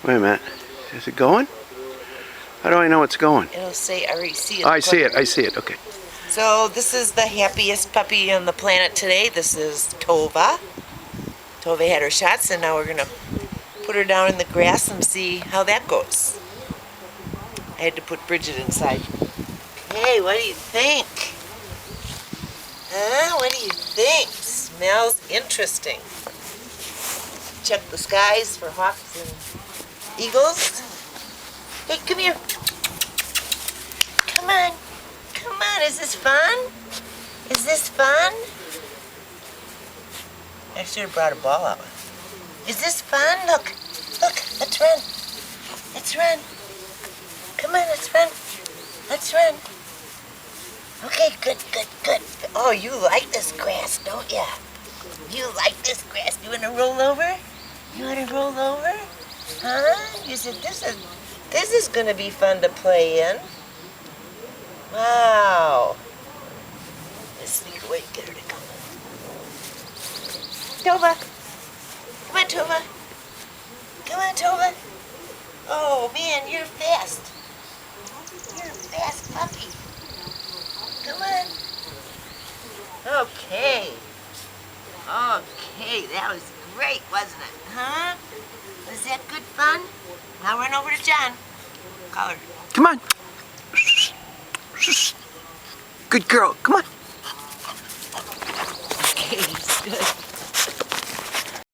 Wait a minute. Is it going? How do I know it's going? It'll say, I already see it. Oh, I see it. I see it. Okay. So this is the happiest puppy on the planet today. This is Tova. Tova had her shots, and now we're going to put her down in the grass and see how that goes. I had to put Bridget inside. Hey, what do you think? Huh? What do you think? Smells interesting. Check the skies for hawks and eagles. Hey, come here. Come on. Come on. Is this fun? Is this fun? I should have brought a ball out. Is this fun? Look. Look. Let's run. Let's run. Come on, let's run. Let's run. Okay, good, good, good. Oh, you like this grass, don't ya? You like this grass. You want to roll over? You want to roll over? Huh? You said this is going to be fun to play in. Wow. Let's sneak away and get her to come. Tova. Come on, Tova. Come on, Tova. Oh, man, you're fast. You're a fast puppy. Come on. Okay. Okay, that was great, wasn't it? Huh? Was that good fun? Now run over to John. Call her. Come on. Good girl. Come on. Okay, good.